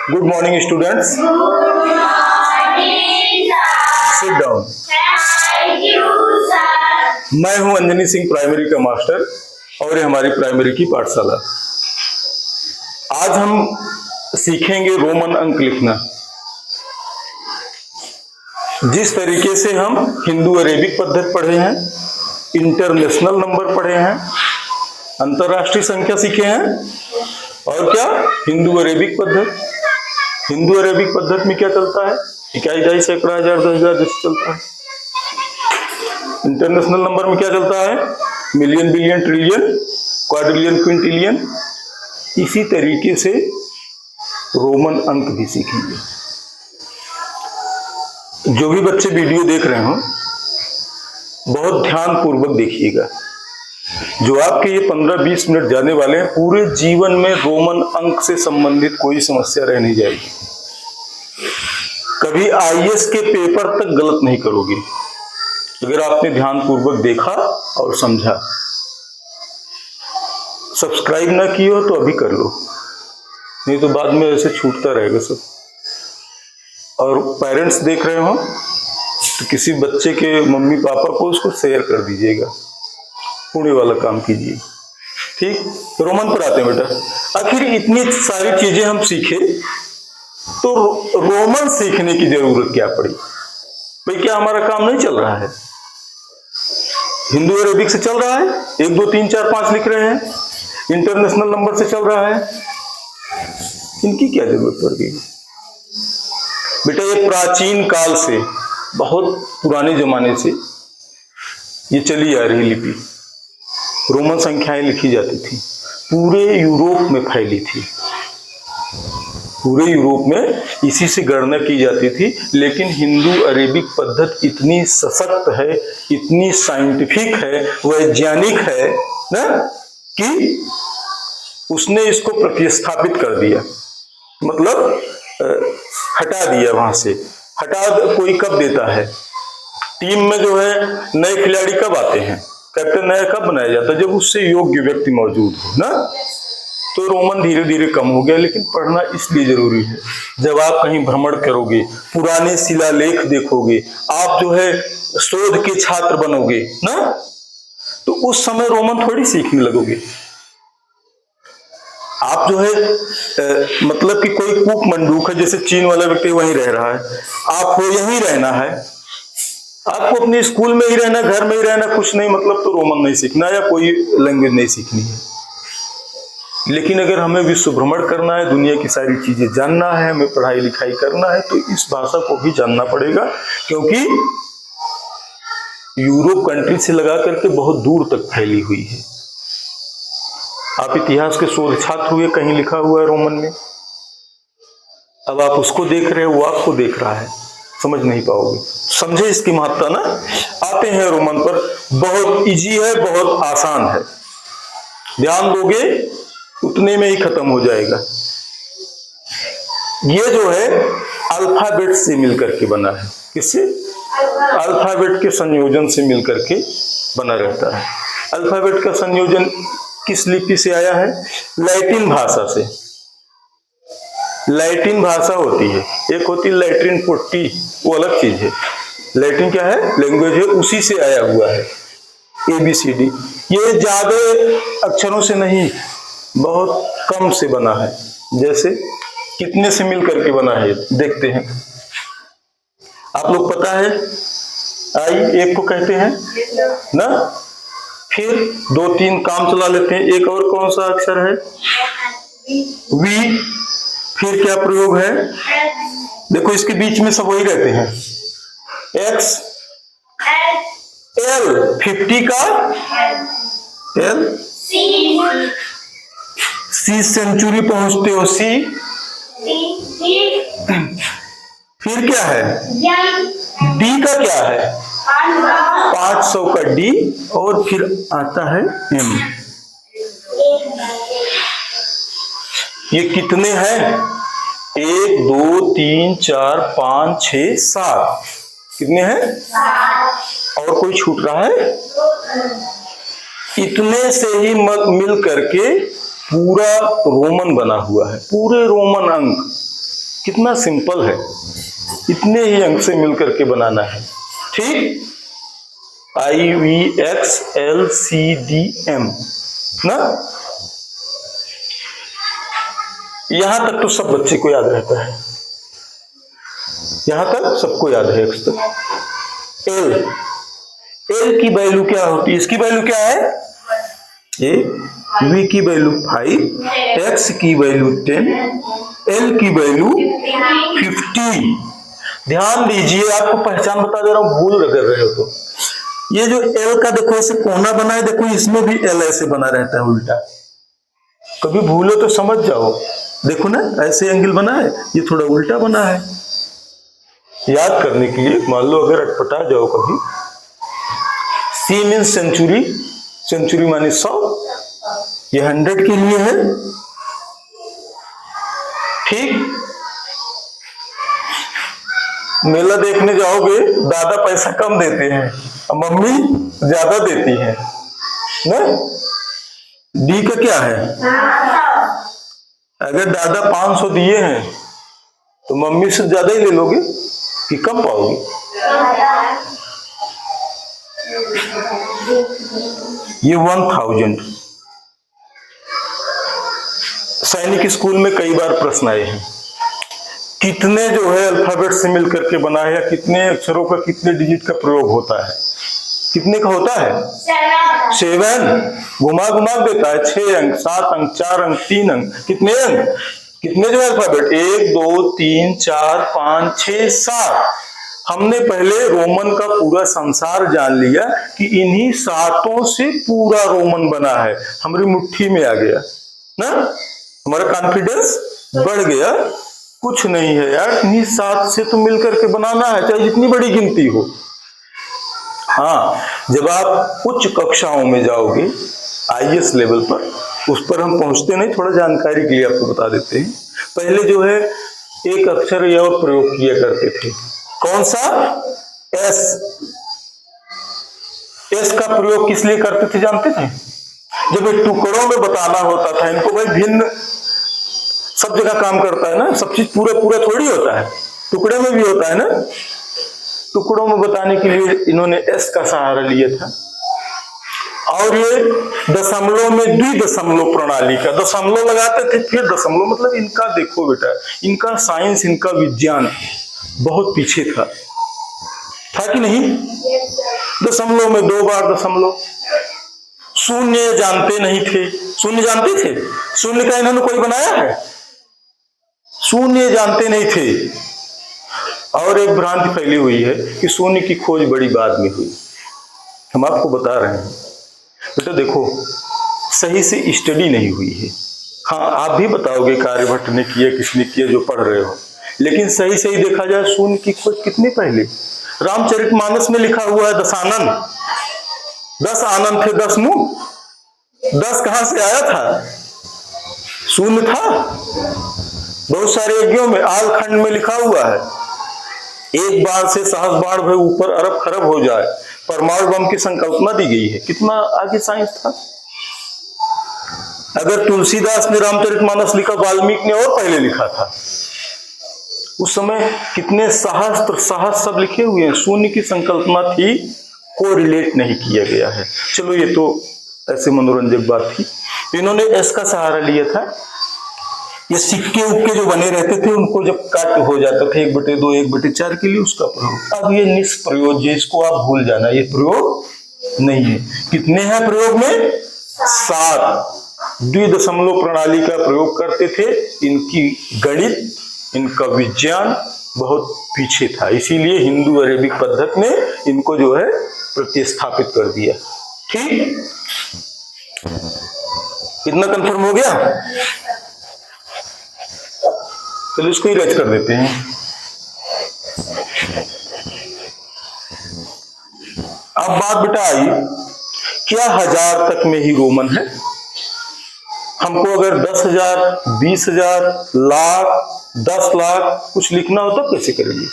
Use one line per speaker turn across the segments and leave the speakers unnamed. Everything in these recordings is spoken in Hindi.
Good morning, students.
Good morning, sir.
Sit down.
Thank you, sir.
मैं हूं अंजनी सिंह, प्राइमरी का मास्टर, और ये हमारी प्राइमरी की पाठशाला। आज हम सीखेंगे रोमन अंक लिखना। जिस तरीके से हम हिंदू अरेबिक पद्धति पढ़े हैं, इंटरनेशनल नंबर पढ़े हैं, अंतरराष्ट्रीय संख्या सीखे हैं, और क्या हिंदू अरेबिक पद्धति। हिंदू अरेबिक पद्धति में क्या चलता है? इकाई, दहाई, सैकड़ा, हजार, 10,000 जैसे चलता है। इंटरनेशनल नंबर में क्या चलता है? Million, billion, trillion, quadrillion, Quintillion. इसी तरीके से रोमन अंक भी सीखेंगे। जो भी बच्चे वीडियो देख रहे हो, बहुत ध्यान पूर्वक देखिएगा। जो आपके ये 15-20 मिनट जाने वाले हैं, पूरे जीवन में रोमन अंक से संबंधित कोई समस्या रह नहीं जाएगी। कभी आईएएस के पेपर तक गलत नहीं करोगे अगर आपने ध्यान पूर्वक देखा और समझा। सब्सक्राइब ना किए हो तो अभी कर लो, नहीं तो बाद में ऐसे छूटता रहेगा सब। और पेरेंट्स देख रहे हो तो किसी बच्चे के मम्मी पापा को उसको शेयर कर दीजिएगा, पुण्य वाला काम कीजिए। ठीक, रोमन पर आते हैं बेटा। आखिर इतनी सारी चीजें हम सीखे तो रोमन सीखने की जरूरत क्या पड़ी? भाई क्या हमारा काम नहीं चल रहा है? हिंदू अरेबिक से चल रहा है, 1 2 3 4 5 लिख रहे हैं, इंटरनेशनल नंबर से चल रहा है। इनकी क्या जरूरत पड़ गई बेटा? ये प्राचीन काल से, बहुत पुराने जमाने से ये चली आ रही लिपि। रोमन संख्याएं लिखी जाती थी, पूरे यूरोप में फैली थी। पूरे यूरोप में इसी से गणना की जाती थी। लेकिन हिंदू अरेबिक पद्धति इतनी सशक्त है, इतनी साइंटिफिक है, वैज्ञानिक है ना, कि उसने इसको प्रतिस्थापित कर दिया। मतलब हटा दिया वहां से। कोई कब देता है? टीम में जो है नए खिलाड़ी कब आते हैं? कैप्टन नया कब बनाया जाता है? जब उससे योग्य व्यक्ति मौजूद हो ना। तो रोमन धीरे धीरे कम हो गया, लेकिन पढ़ना इसलिए जरूरी है। जब आप कहीं भ्रमण करोगे, पुराने शिलालेख देखोगे, आप जो है शोध के छात्र बनोगे ना, तो उस समय रोमन थोड़ी सीखने लगोगे। आप जो है मतलब कि कोई कूक मंडूक है, जैसे चीन वाला व्यक्ति वहीं रह रहा है, आपको यहीं रहना है, आपको अपने स्कूल में ही रहना, घर में ही रहना, कुछ नहीं, मतलब तो रोमन नहीं सीखना या कोई लैंग्वेज नहीं सीखनी है। लेकिन अगर हमें विश्व भ्रमण करना है, दुनिया की सारी चीजें जानना है, हमें पढ़ाई लिखाई करना है, तो इस भाषा को भी जानना पड़ेगा, क्योंकि यूरोप कंट्री से लगा करके बहुत दूर तक फैली हुई है। आप इतिहास के शोध छात्र हुए, कहीं लिखा हुआ है रोमन में, अब आप उसको देख रहे हो, वो आपको देख रहा है, समझ नहीं पाओगे। समझे इसकी महत्ता ना। आते हैं रोमन पर। बहुत इजी है, बहुत आसान है, ध्यान दोगे उतने में ही खत्म हो जाएगा। ये जो है अल्फाबेट से मिलकर के बना है। किससे? अल्फाबेट के संयोजन से मिलकर के बना रहता है। अल्फाबेट का संयोजन किस लिपि से आया है? लैटिन भाषा से। लैटिन भाषा होती है, एक होती है लैट्रिन पुट्टी, वो अलग चीज है। लैटिन क्या है? लैंग्वेज है, उसी से आया हुआ है ABCD। ये ज्यादा अक्षरों से नहीं, बहुत कम से बना है। जैसे कितने से मिल करके बना है देखते हैं। आप लोग पता है आई एक को कहते हैं ना, फिर 2 3 काम चला लेते हैं। एक और कौन सा अक्षर है? वी। फिर क्या प्रयोग है? देखो इसके बीच में सब वही रहते हैं। X, L, 50 का L, C सेंचुरी पहुंचते हो C। फिर क्या है? D का क्या है? 500 का D, और फिर आता है M। ये कितने हैं? 1 2 3 4 5 6 7। कितने हैं? और कोई छूट रहा है? इतने से ही मिल करके पूरा रोमन बना हुआ है, पूरे रोमन अंक। कितना सिंपल है, इतने ही अंक से मिलकर के बनाना है। ठीक, IVXLCDM ना, यहां तक तो सब बच्चे को याद रहता है, यहां तक सबको याद है। एक्स तक एल की वैल्यू क्या होती है, इसकी वैल्यू क्या है, ए V की वैल्यू 5, X की वैल्यू 10, L की वैल्यू 50। ध्यान दीजिए, आपको पहचान बता दे रहा हूं, भूल कर रहे हो तो ये जो L का देखो ऐसे कोना बना है, देखो इसमें भी L ऐसे बना रहता है उल्टा, कभी भूलो तो समझ जाओ। देखो ना, ऐसे एंगल बना है, ये थोड़ा उल्टा बना है। याद करने के लिए, मान लो अगर अटपटा जाओ कभी, C मीन्स सेंचुरी, सेंचुरी मानी 100, ये 100 के लिए है। ठीक, मेला देखने जाओगे, दादा पैसा कम देते हैं और मम्मी ज्यादा देती है ना। डी का क्या है, अगर दादा 500 दिए हैं तो मम्मी से ज्यादा ही ले लोगे कि कम पाओगे। ये 1000 सैनिक स्कूल में कई बार प्रश्न आए हैं, कितने जो है अल्फाबेट से मिलकर के बना है, या कितने अक्षरों का कितने डिजिट का प्रयोग होता है, कितने का होता है, 7, घुमा घुमा देता है, 6 अंक, 7 अंक, 4 अंक, 3 अंक, कितने अंक, कितने जो है अल्फाबेट, 1 2 3 4 5 6 7। हमने पहले रोमन का पूरा संसार जान लिया कि इन्हीं 7 से पूरा रोमन बना है, हमारी मुट्ठी में आ गया ना, हमारा कॉन्फिडेंस बढ़ गया। कुछ नहीं है यार, इन्हीं 7 से तो मिलकर के बनाना है, चाहे जितनी बड़ी गिनती हो। हाँ, जब आप उच्च कक्षाओं में जाओगे, IAS लेवल पर, उस पर हम पहुंचते नहीं, थोड़ा जानकारी के लिए आपको बता देते हैं। पहले जो है एक अक्षर या और प्रयोग किया करते थे, कौन सा, S। S का प्रयोग किस लिए करते थे जानते थे, जब ये टुकड़ों में बताना होता था, इनको भाई भिन्न सब जगह काम करता है ना, सब चीज पूरा पूरा थोड़ी होता है, टुकड़े में भी होता है ना। टुकड़ों में बताने के लिए इन्होंने S का सहारा लिया था। और ये दशमलव में द्विदशमलव प्रणाली का दशमलव लगाते थे, फिर दशमलव, मतलब इनका देखो बेटा, इनका साइंस, इनका विज्ञान बहुत पीछे था कि नहीं। दशमलव में 2 बार दशमलव, शून्य जानते नहीं थे, शून्य जानते थे, शून्य का इन्होंने कोई बनाया है, शून्य जानते नहीं थे। और एक भ्रांति फैली हुई है कि शून्य की खोज बड़ी बाद में हुई, हम आपको बता रहे हैं बेटा, देखो सही से स्टडी नहीं हुई है। हाँ, आप भी बताओगे कार्यभट्ट ने किया, किसने किया, जो पढ़ रहे हो, लेकिन सही सही देखा जाए शून्य की खोज कितने पहले, रामचरितमानस में लिखा हुआ है दशानन, 10 आनंद थे 10 मुंह, 10 कहां से आया था, शून्य था। बहुत सारे यज्ञों में, आलखंड में लिखा हुआ है, एक बाण से सहस्र बाण भय ऊपर अरब खरब हो जाए, परमाणु बम की संकल्पना दी गई है। कितना आगे साइंस था। अगर तुलसीदास ने रामचरितमानस लिखा, वाल्मीकि ने और पहले लिखा था। उस समय कितने सहस्त्र सब लिखे हुए हैं, शून्य की संकल्पना थी, को रिलेट नहीं किया गया है। चलो ये तो ऐसे मनोरंजक बात थी। इन्होंने एस का सहारा लिया था। ये सिक्के उक्के जो बने रहते थे, उनको जब काट हो जाता था 1/2 1/4 के लिए, उसका प्रयोग। अब ये निष्प्रयोग, इसको आप भूल जाना, ये प्रयोग नहीं है। कितने हैं प्रयोग में, 7। द्विदशमलव प्रणाली का प्रयोग करते थे। इनकी गणित, इनका विज्ञान बहुत पीछे था, इसीलिए हिंदू अरेबिक पद्धति ने इनको जो है प्रतिस्थापित कर दिया। ठीक, इतना कंफर्म हो गया। चलो इसको ही रच कर देते हैं। अब बात बेटा आई, क्या 1000 तक में ही रोमन है? हमको अगर 10,000, 20,000, लाख, 10 लाख कुछ लिखना हो तो कैसे करेंगे?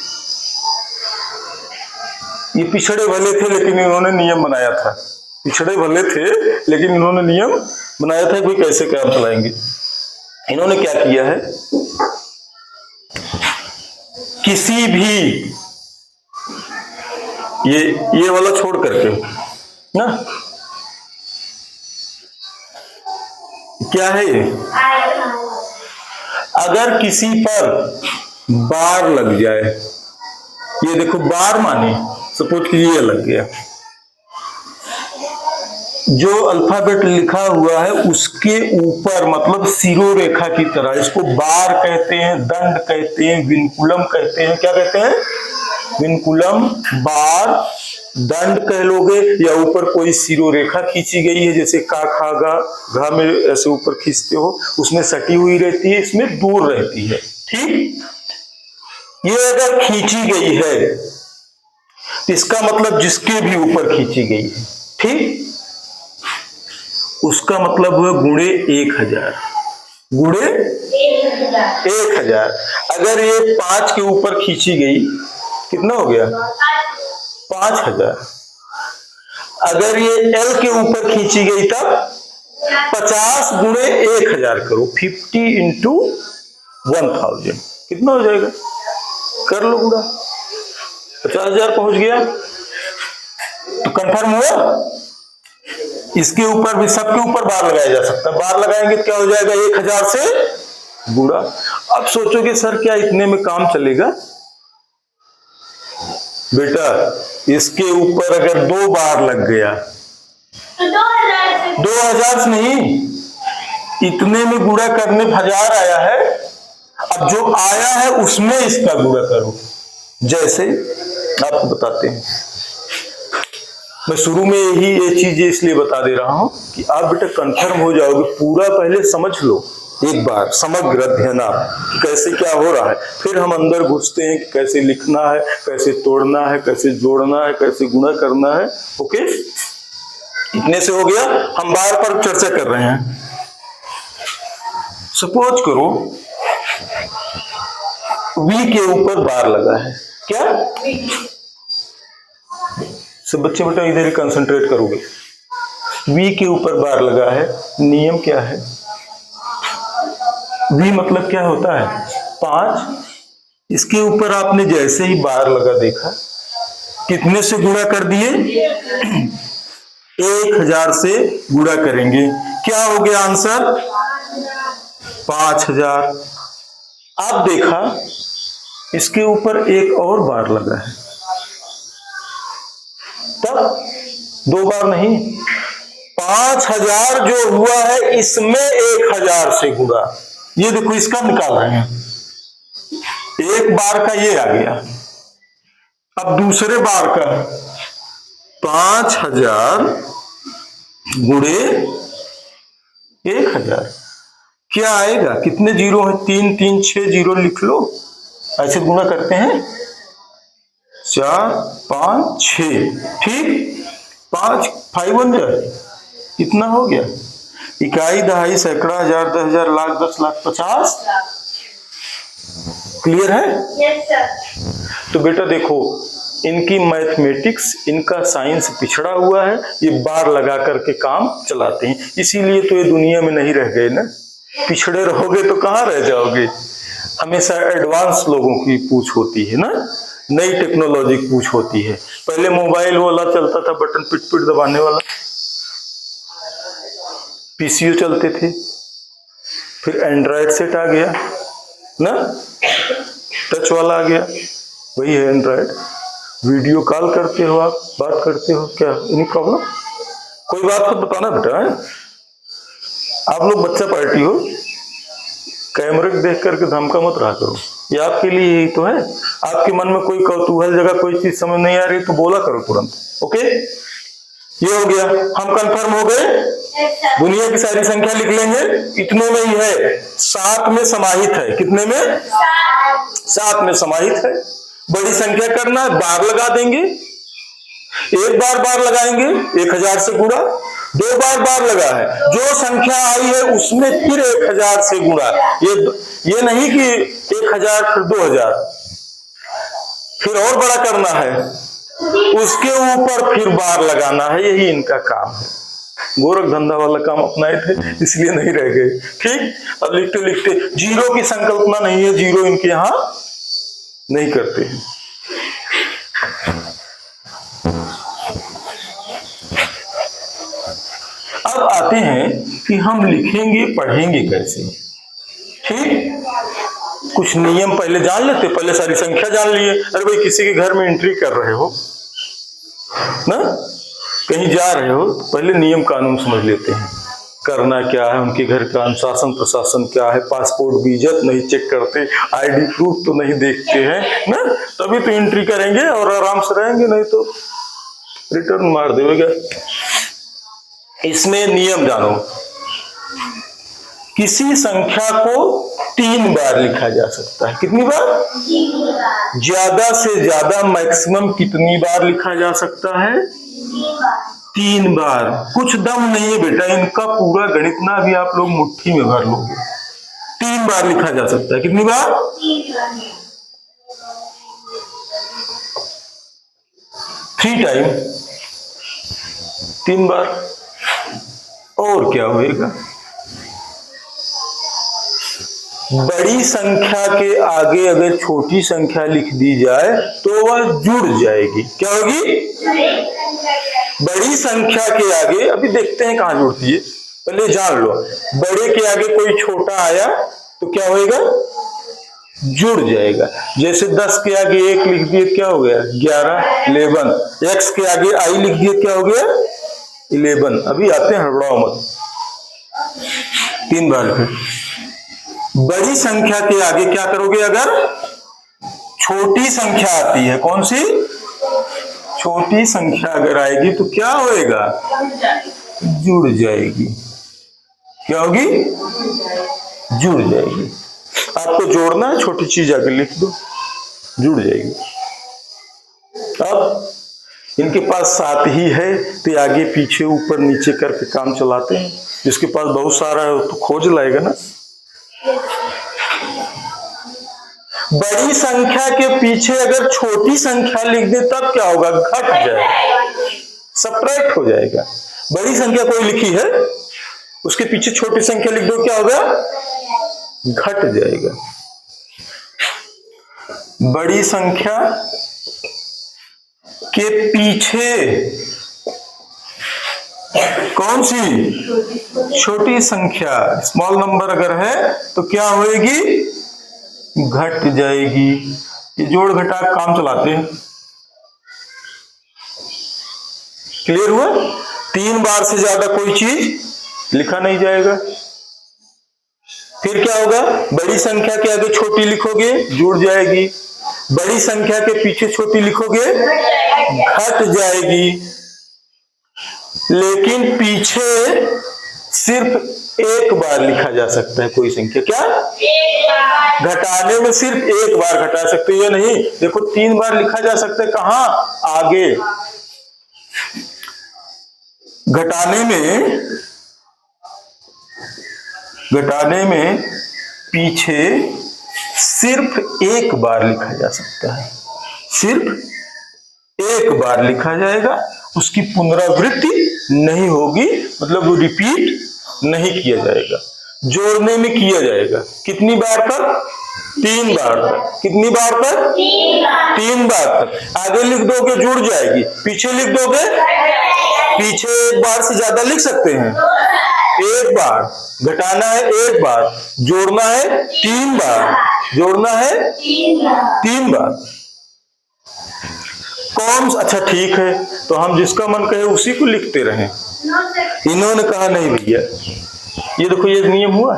ये पिछड़े भले थे लेकिन इन्होंने नियम बनाया था। पिछड़े भले थे लेकिन इन्होंने नियम बनाया था कि कैसे काम चलाएंगे। इन्होंने क्या किया है, किसी भी, ये वाला छोड़ करके ना, क्या है ये? अगर किसी पर बार लग जाए, ये देखो बार माने, सपोज कि ये लग गया, जो अल्फाबेट लिखा हुआ है उसके ऊपर, मतलब सिरो रेखा की तरह, इसको बार कहते हैं, दंड कहते हैं, विनकुलम कहते हैं। क्या कहते हैं? विनकुलम, बार, दंड कह लोगे, या ऊपर कोई सिरो रेखा खींची गई है, जैसे का खा गा, घा में ऐसे ऊपर खींचते हो, उसमें सटी हुई रहती है, इसमें दूर रहती है। ठीक, ये अगर खींची गई है तो इसका मतलब जिसके भी ऊपर खींची गई है, ठीक, उसका मतलब हुआ गुणे 1000, गुणे 1000। अगर ये 5 के ऊपर खींची गई, कितना हो गया? 5000। अगर ये L के ऊपर खींची गई तब 50 गुणे 1000 करो, 50 इंटू 1000, कितना हो जाएगा? कर लो पूरा, 50,000 पहुंच गया। तो कंफर्म हुआ? इसके ऊपर भी, सबके ऊपर बार लगाया जा सकता है। बार लगाएंगे तो क्या हो जाएगा? 1000 से गुणा। अब सोचोगे सर क्या इतने में काम चलेगा? बेटा इसके ऊपर अगर 2 बार लग गया
तो
2000 से नहीं, इतने में गुणा करने 1000 आया है। अब जो आया है उसमें इसका गुणा करो। जैसे आपको बताते हैं, मैं शुरू में ये चीजें इसलिए बता दे रहा हूं कि आप बेटा कंफर्म हो जाओगे। पूरा पहले समझ लो एक बार, समग्र अध्ययन कैसे क्या हो रहा है, फिर हम अंदर घुसते हैं कि कैसे लिखना है, कैसे तोड़ना है, कैसे जोड़ना है, कैसे गुणा करना है। ओके, इतने से हो गया। हम बार पर चर्चा कर रहे हैं। सपोज करो V के ऊपर बार लगा है। क्या? सब बच्चे बेटा इधर ही कंसंट्रेट करोगे। V के ऊपर बार लगा है। नियम क्या है? V मतलब क्या होता है? 5। इसके ऊपर आपने जैसे ही बार लगा देखा, कितने से गुणा कर दिए? 1000 से गुणा करेंगे, क्या हो गया आंसर? 5000। अब देखा इसके ऊपर एक और बार लगा है, तब 2 बार नहीं, 5000 जो हुआ है इसमें 1000 से गुणा। ये देखो इसका निकाल रहे हैं, एक बार का ये आ गया। अब दूसरे बार का 5000 गुणे 1000 क्या आएगा? कितने जीरो है? 3 3 6 जीरो लिख लो, ऐसे गुणा करते हैं। 4 5 6, ठीक। 5 5 1 जाए, कितना हो गया? इकाई, दहाई, सैकड़ा, हजार, 10,000, लाख, 10 लाख, 50। क्लियर है?
Yes sir.
तो बेटा देखो, इनकी मैथमेटिक्स, इनका साइंस पिछड़ा हुआ है। ये बार लगा करके काम चलाते हैं, इसीलिए तो ये दुनिया में नहीं रह गए ना। पिछड़े रहोगे तो कहाँ रह जाओगे? हमेशा एडवांस लोगों की पूछ होती है ना, नई टेक्नोलॉजी की पूछ होती है। पहले मोबाइल वाला चलता था, बटन पिट पिट दबाने वाला, पीसीओ चलते थे, फिर एंड्रॉयड सेट आ गया ना, टच वाला आ गया, वही है एंड्रॉयड। वीडियो कॉल करते हो आप, बात करते हो, क्या एनी प्रॉब्लम? कोई बात तो बताना बेटा है? आप लोग बच्चा पार्टी हो, कैमरे देख करके धमका मत रहा करो, ये आपके लिए यही तो है। आपके मन में कोई कौतूहल जगह कोई चीज समझ नहीं आ रही तो बोला करो तुरंत। ओके, ये हो गया, हम कंफर्म हो गए। दुनिया की सारी संख्या लिख लेंगे, इतने में ही है, 7 में समाहित है। कितने में? 7 में समाहित है। बड़ी संख्या करना है, बार लगा देंगे। एक बार बार लगाएंगे, 1000 से गुणा। 2 बार बार लगा है, जो संख्या आई है उसमें फिर 1000 से गुणा। ये नहीं कि 1000 फिर 2000, फिर और बड़ा करना है, उसके ऊपर फिर बार लगाना है। यही इनका काम है। गोरख धंधा वाला काम अपनाए थे, इसलिए नहीं रह गए। ठीक, अब लिखते लिखते जीरो की संकल्पना नहीं है, जीरो इनके यहाँ नहीं करते हैं। अब आते हैं कि हम लिखेंगे पढ़ेंगे कैसे। ठीक, कुछ नियम पहले जान लेते, पहले सारी संख्या जान लिए। अरे भाई किसी के घर में एंट्री कर रहे हो ना, कहीं जा रहे हो, पहले नियम कानून समझ लेते हैं, करना क्या है, उनके घर का अनुशासन प्रशासन क्या है, पासपोर्ट वीजा नहीं चेक करते, आईडी प्रूफ तो नहीं देखते हैं ना, तभी तो एंट्री करेंगे और आराम से रहेंगे, नहीं तो रिटर्न मार देगा। इसमें नियम जानो, किसी संख्या को 3 बार लिखा जा सकता है। कितनी बार?
3 बार।
ज्यादा से ज्यादा मैक्सिमम कितनी बार लिखा जा सकता है?
3 बार।
3 बार। कुछ दम नहीं है बेटा, इनका पूरा गणित ना भी आप लोग मुट्ठी में भर लोगे। 3 बार लिखा जा सकता है। कितनी बार?
3 बार।
3 टाइम, 3 बार। और क्या होएगा? बड़ी संख्या के आगे अगर छोटी संख्या लिख दी जाए तो वह जुड़ जाएगी। क्या होगी? बड़ी संख्या के आगे, अभी देखते हैं कहां जुड़ती है, पहले जान लो। बड़े के आगे कोई छोटा आया तो क्या होएगा? जुड़ जाएगा। जैसे 10 के आगे 1 लिख दिए, क्या हो गया? 11, 11। x के आगे i लिख दिए, क्या हो गया? 11। अभी आते हैं, हड़बड़ाओ मत। 3 बार लिखे। बड़ी संख्या के आगे क्या करोगे? अगर छोटी संख्या आती है, कौन सी? छोटी संख्या अगर आएगी तो क्या होएगा? जुड़ जाएगी। क्या होगी? जुड़ जाएगी। आपको जोड़ना है, छोटी चीज आगे लिख दो, जुड़ जाएगी। अब इनके पास 7 ही है तो आगे पीछे ऊपर नीचे करके काम चलाते हैं। जिसके पास बहुत सारा है तो खोज लाएगा ना। बड़ी संख्या के पीछे अगर छोटी संख्या लिख दे तब क्या होगा? घट जाएगा, सब्ट्रैक्ट हो जाएगा। बड़ी संख्या कोई लिखी है, उसके पीछे छोटी संख्या लिख दो, क्या होगा? घट जाएगा। बड़ी संख्या के पीछे कौन सी? छोटी संख्या, स्मॉल नंबर अगर है तो क्या होएगी? घट जाएगी। ये जोड़ घटा काम चलाते हैं। क्लियर हुआ? 3 बार से ज्यादा कोई चीज लिखा नहीं जाएगा। फिर क्या होगा? बड़ी संख्या के आगे छोटी लिखोगे, जुड़ जाएगी। बड़ी संख्या के पीछे छोटी लिखोगे, घट जाएगी। लेकिन पीछे सिर्फ 1 बार लिखा जा सकता है कोई संख्या। क्या?
1 बार।
घटाने में सिर्फ 1 बार घटा सकते हो या नहीं? देखो 3 बार लिखा जा सकता है। कहां? आगे। घटाने में पीछे सिर्फ 1 बार लिखा जा सकता है। सिर्फ 1 बार लिखा जाएगा, उसकी पुनरावृत्ति नहीं होगी, मतलब वो रिपीट नहीं किया जाएगा। जोड़ने में किया जाएगा। कितनी बार तक? 3 बार तक। कितनी बार तक? 3 बार तक। आगे लिख दोगे जुड़ जाएगी, पीछे लिख दोगे, पीछे 1 बार से ज्यादा लिख सकते हैं। 1 बार घटाना है, 1 बार जोड़ना है, 3 बार जोड़ना है, 3 बार। कौन? अच्छा ठीक है, तो हम जिसका मन कहे उसी को लिखते रहें। इन्होंने कहा नहीं भैया, ये देखो ये नियम हुआ।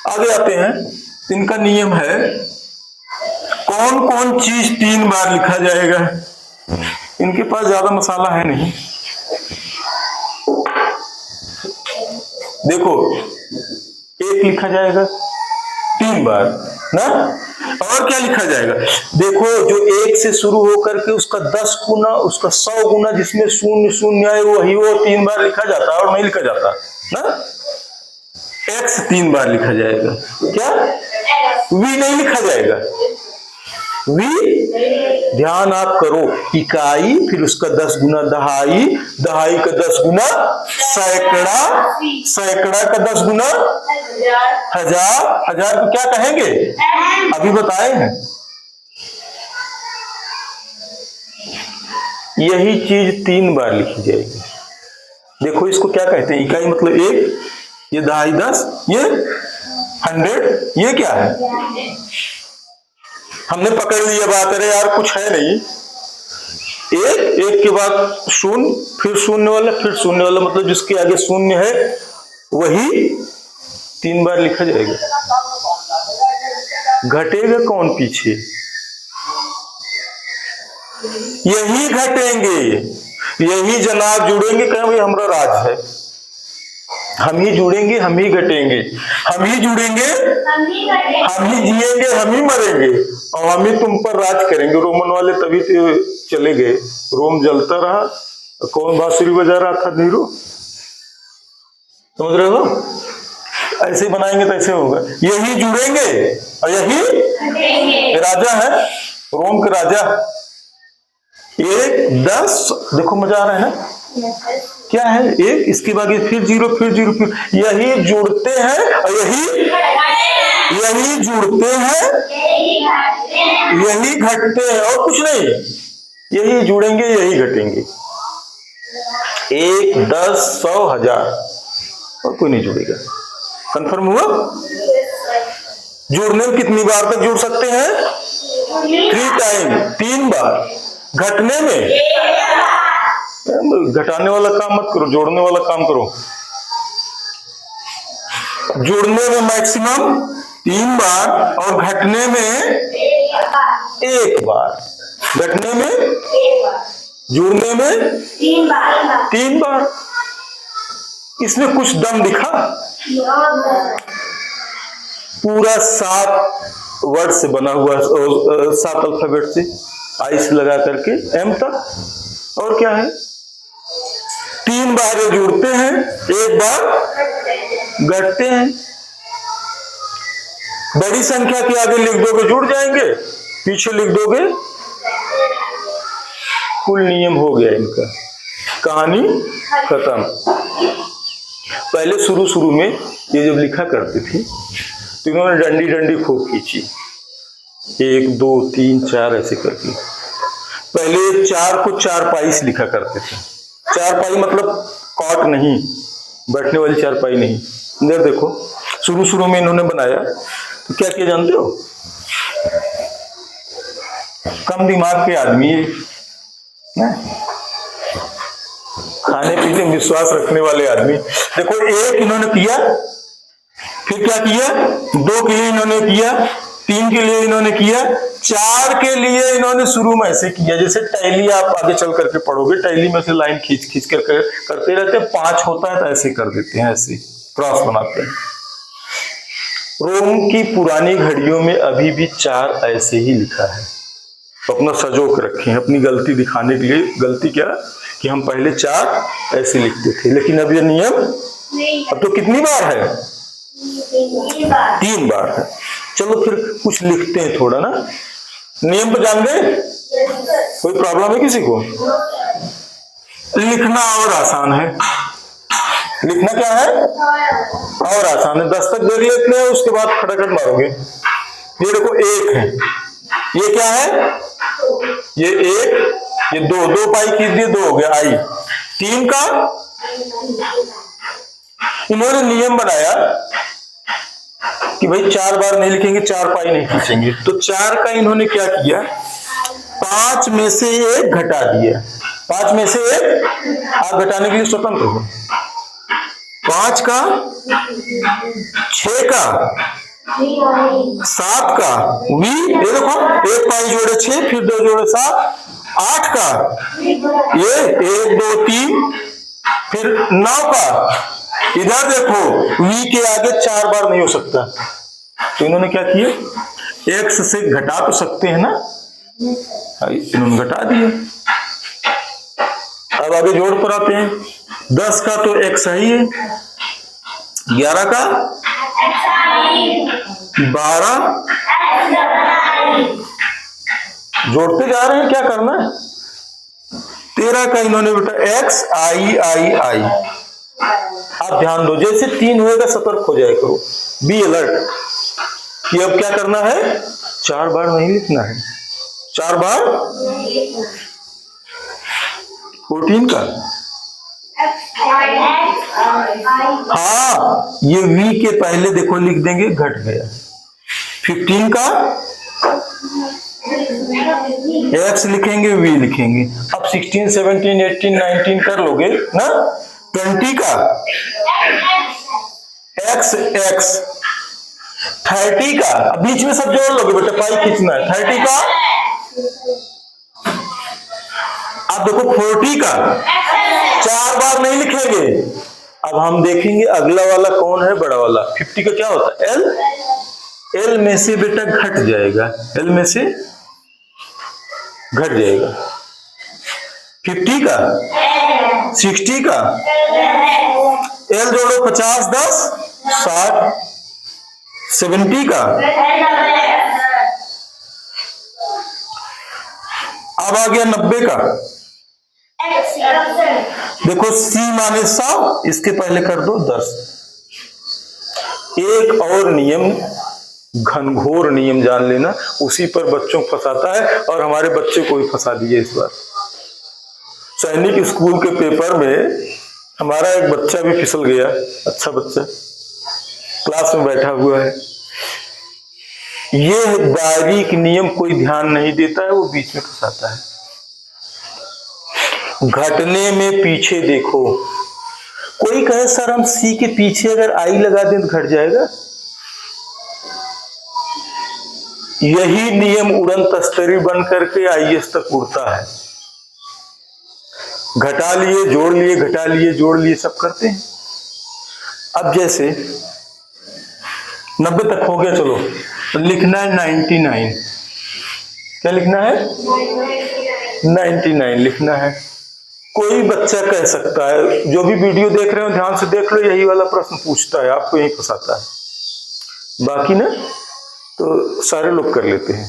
आगे आते हैं, इनका नियम है कौन कौन चीज 3 बार लिखा जाएगा। इनके पास ज्यादा मसाला है नहीं। देखो 1 लिखा जाएगा 3 बार ना, और क्या लिखा जाएगा? देखो जो 1 से शुरू होकर के उसका 10 गुना, उसका 100 गुना, जिसमें 0 0 है वही वो 3 बार लिखा जाता है, और नहीं लिखा जाता ना। x 3 बार लिखा जाएगा। क्या? v नहीं लिखा जाएगा। v ध्यान आप करो, इकाई, फिर उसका 10 गुना दहाई, दहाई का 10 गुना सैकड़ा, सैकड़ा का 10 गुना हजार, हजार को क्या कहेंगे? अभी बताए हैं। यही चीज 3 बार लिखी जाएगी। देखो इसको क्या कहते हैं, इकाई मतलब 1, ये 10 10, ये 100, ये क्या है? हमने पकड़ लिया बात, अरे यार कुछ है नहीं, एक के बाद शून्य, फिर शून्य वाला, फिर शून्य वाला, मतलब जिसके आगे शून्य है वही 3 बार लिखा जाएगा। घटेगा कौन पीछे? यही घटेंगे, यही जनाब जुड़ेंगे, कहें भाई हमारा राज है, हम ही जुड़ेंगे, हम ही घटेंगे, हम ही जुड़ेंगे, हम ही जिएंगे, हम ही मरेंगे, और हम ही तुम पर राज करेंगे। रोमन वाले तभी तो चले गए, रोम जलता रहा, कौन बांसुरी बजा रहा था? नीरो। समझ रहे हो? ऐसे बनाएंगे तो ऐसे होगा, यही जुड़ेंगे और यही राजा है, रोम के राजा। 1 10, देखो मजा आ रहा है ना? क्या है? 1, इसके बाद फिर 0, फिर 0, फिर यही जुड़ते हैं और यही जुड़ते हैं, यही घटते हैं, और कुछ नहीं, यही जुड़ेंगे, यही घटेंगे। 1 10 100 1000, और कोई नहीं जुड़ेगा। कंफर्म हुआ? जुड़ने में कितनी बार तक जुड़ सकते हैं? 3 टाइम, 3 बार। घटने में, घटाने वाला काम मत करो, जोड़ने वाला काम करो। जुड़ने में मैक्सिमम 3 बार और घटने में 1 बार। घटने में, जुड़ने में 3 बार। इसमें कुछ दम दिखा? पूरा 7 वर्ड से बना हुआ, 7 अल्फाबेट से, आई से लगा करके एम तक। और क्या है? 3 बार ये जुड़ते हैं, 1 बार घटते हैं। बड़ी संख्या के आगे लिख दोगे जुड़ जाएंगे, पीछे लिख दोगे, कुल नियम हो गया इनका, कहानी खत्म। पहले शुरू में ये जब लिखा करते थे तो इन्होंने डंडी खूब खींची, 1 2 3 4 ऐसे करके। पहले 4 को 4 पाई से लिखा करते थे। 4 पाई मतलब कॉट नहीं, बैठने वाली 4 पाई नहीं। इधर देखो, शुरू में इन्होंने बनाया तो क्या किया जानते हो? कम दिमाग के आदमी, खाने पीने में विश्वास रखने वाले आदमी, देखो 1 इन्होंने किया, फिर क्या किया? 2 के लिए इन्होंने किया, 3 के लिए इन्होंने किया, 4 के लिए इन्होंने शुरू में ऐसे किया। जैसे टैली आप आगे चल करके पढ़ोगे, टैली में से लाइन खींच कर करते रहते हैं। 5 होता है तो ऐसे कर देते हैं, ऐसे क्रॉस बनाते हैं। रोम की पुरानी घड़ियों में अभी भी 4 ऐसे ही लिखा है। अपना सजो के रखे हैं, अपनी गलती दिखाने के लिए। गलती क्या कि हम पहले 4 ऐसे लिखते थे, लेकिन अब ये नियम अब तो कितनी बार है? 3 बार है। चलो फिर कुछ लिखते हैं थोड़ा ना, नियम तो जान गए? कोई प्रॉब्लम है किसी को? लिखना और आसान है। लिखना क्या है? और आसान है। 10 तक देख लेते हैं, उसके बाद खटाखट मारोगे। ये देखो 1 है, ये क्या है? ये 1, ये 2 पाई खींच दिए, 2 हो गया आई। 3 का इन्होंने नियम बनाया कि भाई 4 बार नहीं लिखेंगे, 4 पाई नहीं खींचेंगे। तो 4 का इन्होंने क्या किया? 5 में से 1 घटा दिया। 5 में से 1 आप घटाने के लिए स्वतंत्र हो। 5 का, 6 का, 7 का, ये देखो 1 पाई जोड़े 6, फिर 2 जोड़े 7, 8 का, ये 1 2 3, फिर 9 का। इधर देखो वी के आगे 4 बार नहीं हो सकता, तो इन्होंने क्या किया? एक्स से घटा तो सकते हैं ना, इन्होंने घटा दिया। अब आगे जोड़ पर आते हैं। 10 का तो एक्स ही है, 11 का 12, जोड़ते जा रहे हैं, क्या करना है? 13 का इन्होंने बेटा एक्स आई आई आई। आप ध्यान दो, जैसे 3 होएगा सतर्क हो जाए करो, बी अलर्ट कि अब क्या करना है? 4 बार नहीं लिखना है, 4 बार। 14 का, हाँ ये v के पहले देखो लिख देंगे, घट गया। 15 का x लिखेंगे, v लिखेंगे। अब 16, 17, 18, 19 कर लोगे ना। 20 का x x। 30 का, अब बीच में सब जोड़ लोगे बेटा, पाई खींचना है। 30 का, अब देखो 40 का 4 बार नहीं लिखेंगे। अब हम देखेंगे अगला वाला कौन है, बड़ा वाला। 50 का क्या होता है, l। l में से बेटा घट जाएगा, l में से घट जाएगा। 50 का, 60 का, l जोड़ो 50 10 60। 70 का, अब आ गया 90 का। देखो c माने 100, इसके पहले कर दो 10। एक और नियम, घनघोर नियम जान लेना, उसी पर बच्चों को फंसाता है और हमारे बच्चे को भी फंसा दिए इस बार। सैनिक स्कूल के पेपर में हमारा एक बच्चा भी फिसल गया, अच्छा बच्चा क्लास में बैठा हुआ है। ये बारीक नियम कोई ध्यान नहीं देता है, वो बीच में फंसाता है। घटने में पीछे देखो, कोई कहे सर हम सी के पीछे अगर आई लगा दें तो घट जाएगा। यही नियम उड़न तस्तरी बन करके आईएएस तक उड़ता है। घटा लिए जोड़ लिए, घटा लिए जोड़ लिए, सब करते हैं। अब जैसे 90 तक हो गया, चलो तो लिखना है 99। क्या लिखना है, 99 लिखना है। कोई बच्चा कह सकता है, जो भी वीडियो देख रहे हो ध्यान से देख लो, यही वाला प्रश्न पूछता है, आपको यही फंसाता है। बाकी ना तो सारे लोग कर लेते हैं,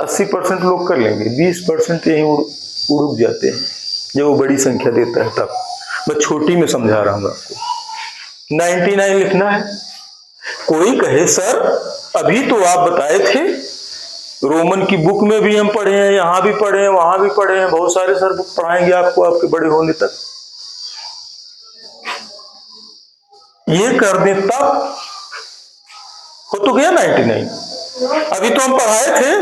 80% लोग कर लेंगे, 20% यही उड़ जाते हैं जब वो बड़ी संख्या देता है तब। मैं छोटी में समझा रहा हूं आपको। 99 लिखना है। कोई कहे सर अभी तो आप बताए थे, रोमन की बुक में भी हम पढ़े हैं, यहां भी पढ़े हैं, वहां भी पढ़े हैं, बहुत सारे सर बुक पढ़ाएंगे आपको आपके बड़े होने तक। ये कर दें तब हो तो गया 99। अभी तो हम पढ़ाए थे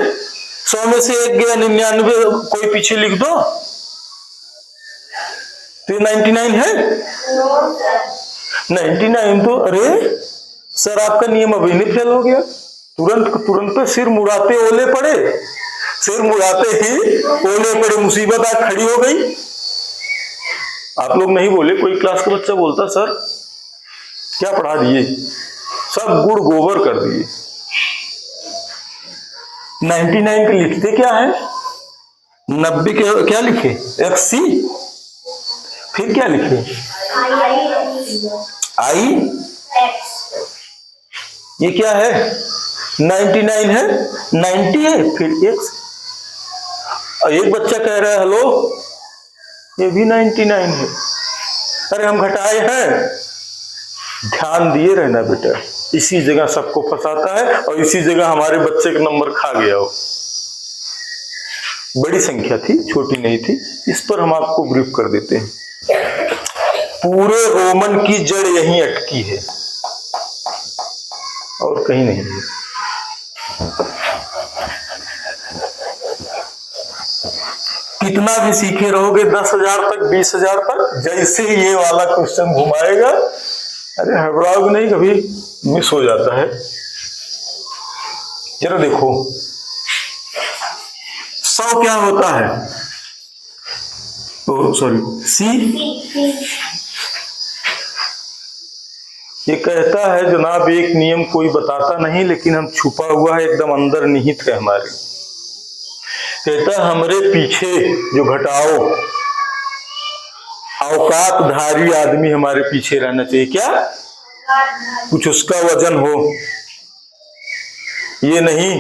100 में से 1 गया, 99 कोई पीछे लिख दो तो ये 99 है। 99 तो, अरे सर आपका नियम अभी नहीं फेल हो गया। तुरंत पे सिर मुड़ाते ओले पड़े, सिर मुड़ाते ही ओले पड़े, मुसीबत आज खड़ी हो गई। आप लोग नहीं बोले, कोई क्लास का बच्चा बोलता सर क्या पढ़ा दिए, सब गुड़ गोबर कर दिए। 99 के लिखते क्या है, 90 के क्या लिखे, XC, फिर क्या लिखे, I, ये क्या है 99 है, 90 है, फिर X। और एक बच्चा कह रहा है हेलो ये भी 99 है, अरे हम घटाए हैं। ध्यान दिए रहना बेटा, इसी जगह सबको फंसाता है और इसी जगह हमारे बच्चे का नंबर खा गया हो। बड़ी संख्या थी, छोटी नहीं थी। इस पर हम आपको ब्रीफ कर देते हैं। पूरे रोमन की जड़ यहीं अटकी है और कहीं नहीं है। कितना भी सीखे रहोगे 10,000 तक, 20,000 तक, जैसे ही ये वाला क्वेश्चन घुमाएगा, अरे हड़बड़ाओगे नहीं, कभी मिस हो जाता है। जरा देखो 100 क्या होता है, सॉरी C, ये कहता है जनाब एक नियम कोई बताता नहीं, लेकिन हम छुपा हुआ है एकदम अंदर निहित है हमारे। कहता है हमरे पीछे जो घटाओ औकातधारी आदमी हमारे पीछे रहना चाहिए। क्या, कुछ उसका वजन हो, ये नहीं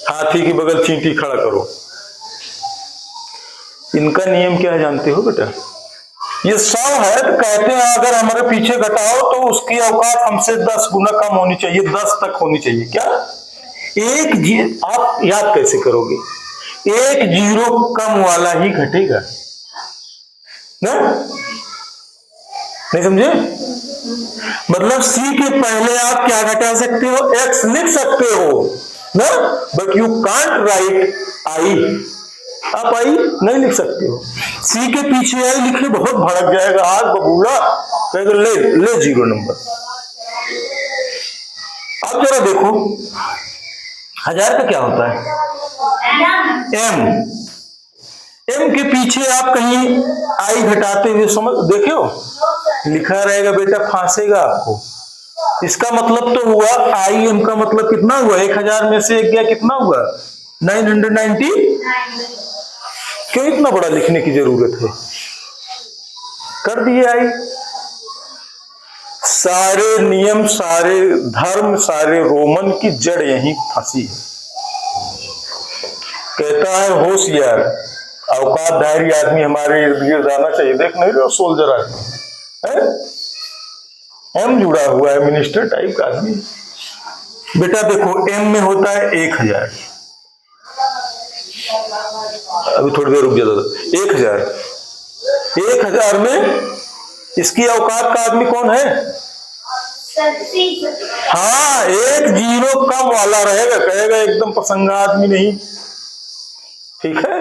हाथी की बगल चींटी खड़ा करो। इनका नियम क्या है जानते हो बेटा, ये 100 है तो कहते हैं अगर हमारे पीछे घटाओ तो उसकी औकात हमसे 10 गुना कम होनी चाहिए, 10 तक होनी चाहिए। क्या, आप याद कैसे करोगे, 1 जीरो कम वाला ही घटेगा। ना, नहीं समझे? मतलब सी के पहले आप क्या घटा सकते हो, एक्स लिख सकते हो ना, but you can't right I, आप आई नहीं लिख सकते हो। सी के पीछे आई लिखे बहुत भड़क जाएगा, आज बबूला कहेगा ले ले 0 नंबर। अब जरा देखो 1000 का क्या होता है, एम, एम के पीछे आप कहीं आई घटाते हुए समझ देखो लिखा रहेगा बेटा, फांसेगा आपको। इसका मतलब तो हुआ आई एम का मतलब कितना हुआ, 1000 में से एक गया, कितना हुआ 990। क्यों इतना बड़ा लिखने की जरूरत है, कर दिए आई। सारे नियम, सारे धर्म, सारे रोमन की जड़ यहीं फंसी है। कहता है होशियार औकातधारी आदमी हमारे इर्द गिर्द आना चाहिए। देख नहीं रहे हो सोल्जर आदमी है, एम जुड़ा हुआ है, मिनिस्टर टाइप का आदमी। बेटा देखो एम में होता है 1000, अभी थोड़ी देर रुक जाता, 1000 में इसकी औकात का आदमी कौन है, हाँ 1 0 कम वाला रहेगा, कहेगा एकदम पसंगा आदमी नहीं, ठीक है।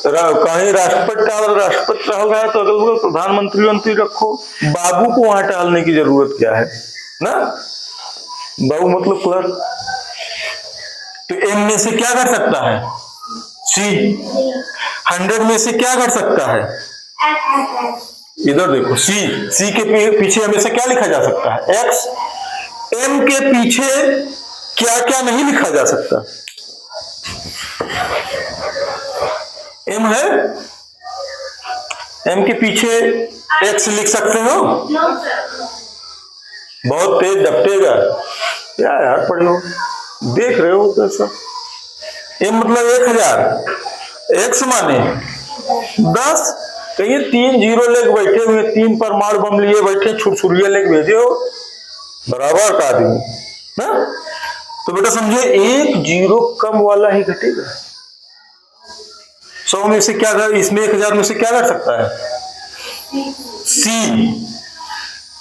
कहीं राष्ट्रपति रहोगा तो अगल बगल प्रधानमंत्री मंत्री रखो, बाबू को वहां टालने की जरूरत क्या है ना, बाबू मतलब क्लर्क। तो एम में से क्या कर सकता है, सी। 100 में से क्या कर सकता है, इधर देखो सी के पीछे हमेशा क्या लिखा जा सकता है, एक्स। एम के पीछे क्या क्या नहीं लिखा जा सकता, एम है, एम के पीछे एक्स लिख सकते हो, बहुत तेज झपटेगा क्या यार, पढ़े हो देख रहे हो कैसा। एम मतलब 1000, एक्स माने 10, कहिए 3 0 लेके बैठे हुए, 3 परमाणु बम लिए बैठे, छुरछुरिया लेके भेजे हो, बराबर का आदमी ना। तो बेटा समझे 1 0 कम वाला ही घटेगा। 100 में से क्या कर, इसमें 1000 में से क्या कर सकता है, सी।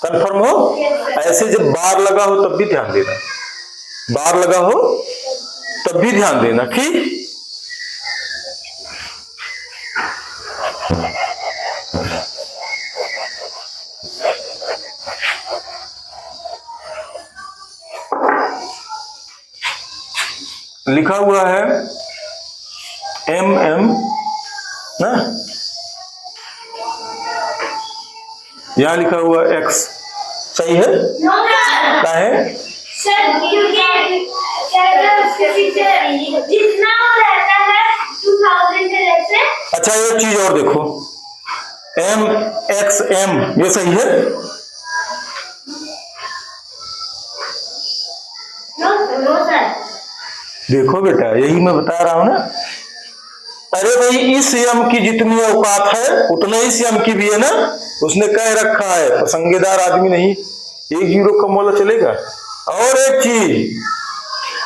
कंफर्म हो? ऐसे जब बार लगा हो तब भी ध्यान देना, बार लगा हो तब भी ध्यान देना, ठीक। लिखा हुआ है एम ना, यहां लिखा हुआ एक्स, सही है क्या है,
जितना रहता है 2000 से लेके।
अच्छा एक चीज और देखो, एम एक्स एम ये सही है, देखो बेटा यही मैं बता रहा हूं ना। अरे भाई इस यम की जितनी औकात है उतना इस यम की भी है ना, उसने कह रखा है पसंगेदार आदमी नहीं, 1 0 कम वाला चलेगा। और एक चीज,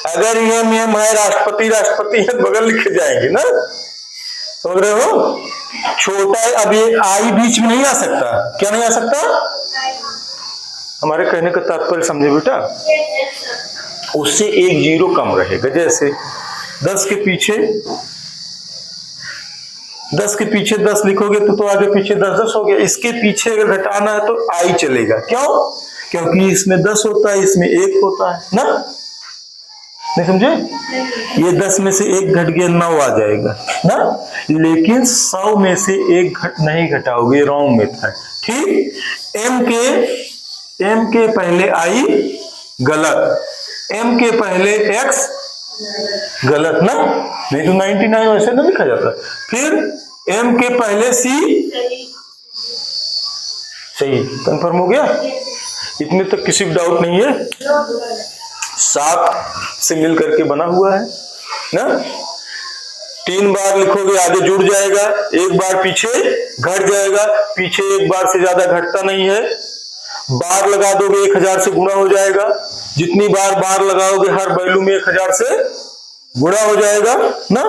अगर यम यम है, राष्ट्रपति है, बगल लिखे जाएंगे ना, समझ रहे हो, छोटा है। अब ये आई बीच में नहीं आ सकता, क्या नहीं आ सकता, हमारे कहने का तात्पर्य समझे बेटा, उससे 1 0 कम रहेगा। जैसे 10 के पीछे 10 लिखोगे तो आगे पीछे 10 10 हो गया। इसके पीछे अगर घटाना है तो आई चलेगा, क्यों, क्योंकि इसमें 10 होता है, इसमें 1 होता है ना, नहीं समझे। ये 10 में से 1 घट गया, 9 आ जाएगा ना, लेकिन 100 में से 1 नहीं घटाओगे, रॉन्ग मेथड, ठीक। एम के पहले आई गलत, एम के पहले एक्स गलत ना, नहीं तो 99 वैसे ना लिखा जाता। फिर एम के पहले सी सही, कंफर्म हो गया, इतने तक किसी भी डाउट नहीं है, 7 से मिल करके बना हुआ है ना। 3 बार लिखोगे आगे जुड़ जाएगा, 1 बार पीछे घट जाएगा, पीछे 1 बार से ज्यादा घटता नहीं है। बार लगा दोगे 1000 से गुणा हो जाएगा, जितनी बार लगाओगे हर वैल्यू में 1000 से गुणा हो जाएगा ना।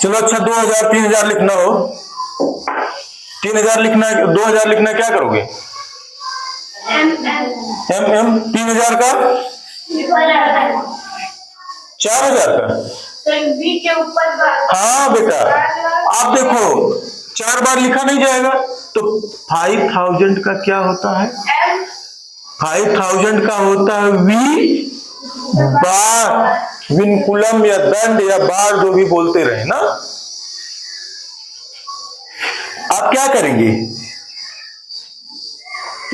चलो अच्छा 2000 3000 लिखना हो, 3000 लिखना है, 2000 लिखना है, क्या करोगे? एम 3000 का 4000 का।
बी के ऊपर
हाँ बेटा, आप देखो 4 बार लिखा नहीं जाएगा, तो 5000 का क्या होता है? 5000 का होता है वी बार, विनकुलम या दंड या बार जो भी बोलते रहे ना। आप क्या करेंगे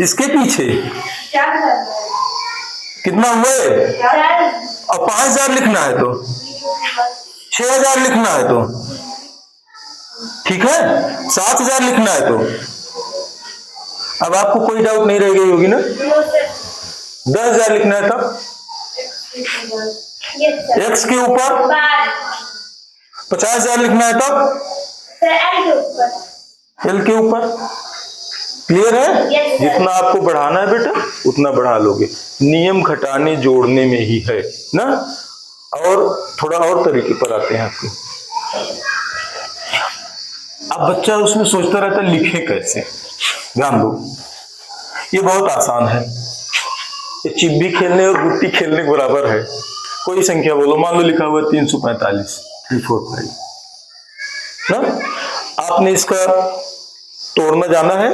इसके पीछे? कितना हुए? और 5000 लिखना है तो 6000 लिखना है तो ठीक है, 7000 लिखना है तो। अब आपको कोई डाउट नहीं रह गई होगी ना? 10,000 लिखना है तब एक्स के ऊपर, 50,000 लिखना है तब एल के ऊपर। क्लियर है? जितना आपको बढ़ाना है बेटा उतना बढ़ा लोगे, नियम घटाने जोड़ने में ही है ना। और थोड़ा और तरीके पर आते हैं आपके। अब बच्चा उसमें सोचता रहता है लिखे कैसे। ध्यान दो, ये बहुत आसान है, ये चिब्बी खेलने और गुट्टी खेलने के बराबर है। कोई संख्या बोलो, मान लो लिखा हुआ 345 345 ना। आपने इसका तोड़ना जाना है,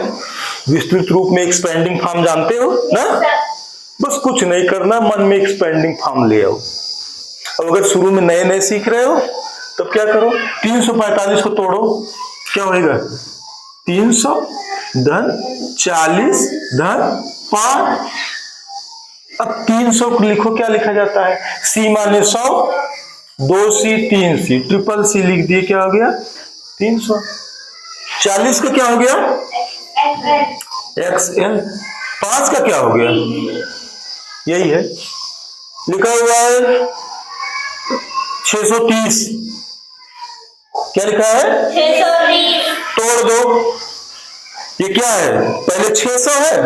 विस्तृत रूप में एक्सपेंडिंग फॉर्म जानते हो ना। बस कुछ नहीं करना, मन में एक्सपेंडिंग फॉर्म ले आओ। अब अगर शुरू में नए नए सीख रहे हो तब क्या करो, 345 को तोड़ो, क्या होएगा? 300 धन 40 धन 5। अब 300 को लिखो, क्या लिखा जाता है? सी माने 100, 2C 3C, ट्रिपल C लिख दिए, क्या हो गया? 300। 40 का क्या हो गया? XL। 5 का क्या हो गया? यही है, लिखा हुआ है 630। क्या लिखा है?
630।
तोड़ दो, ये क्या है? पहले 600 है,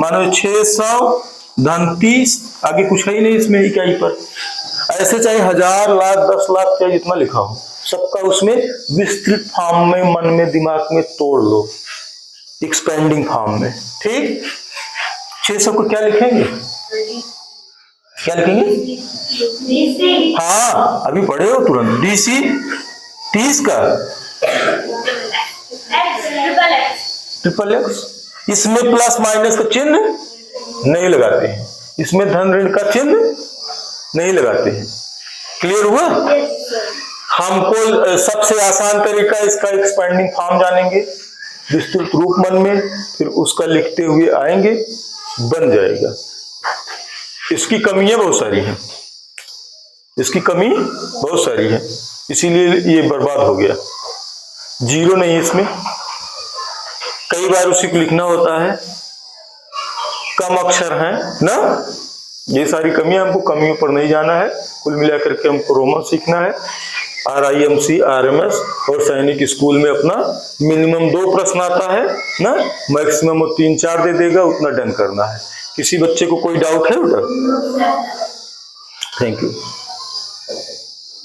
मानो 600 धन 30, आगे कुछ है ही नहीं इसमें इकाई पर। ऐसे चाहे 1000 लाख 10 लाख चाहे जितना लिखा हो, सबका उसमें विस्तृत फॉर्म में मन में दिमाग में तोड़ लो, एक्सपेंडिंग फॉर्म में। ठीक, 600 को क्या लिखेंगे? क्या लिखेंगे? हाँ अभी पढ़े हो तुरंत। DC 30 का ट्रिपल एक्स। इसमें प्लस माइनस का चिन्ह नहीं लगाते हैं, इसमें धन ऋण का चिन्ह नहीं लगाते हैं। क्लियर हुआ? हमको सबसे आसान तरीका इसका एक्सपेंडिंग फॉर्म जानेंगे, विस्तृत रूप मन में, फिर उसका लिखते हुए आएंगे, बन जाएगा। इसकी कमियां बहुत सारी हैं, इसकी कमी बहुत सारी है, इसीलिए ये बर्बाद हो गया। जीरो नहीं है इसमें, कई बार उसी को लिखना होता है, कम अक्षर हैं ना। ये सारी कमियां, हमको कमियों पर नहीं जाना है। कुल मिलाकर के हमको रोमन सीखना है। RIMC RMS और सैनिक स्कूल में अपना मिनिमम 2 प्रश्न आता है ना, मैक्सिमम 3-4 दे देगा, उतना डन करना है। किसी बच्चे को कोई डाउट है बेटा? Thank you.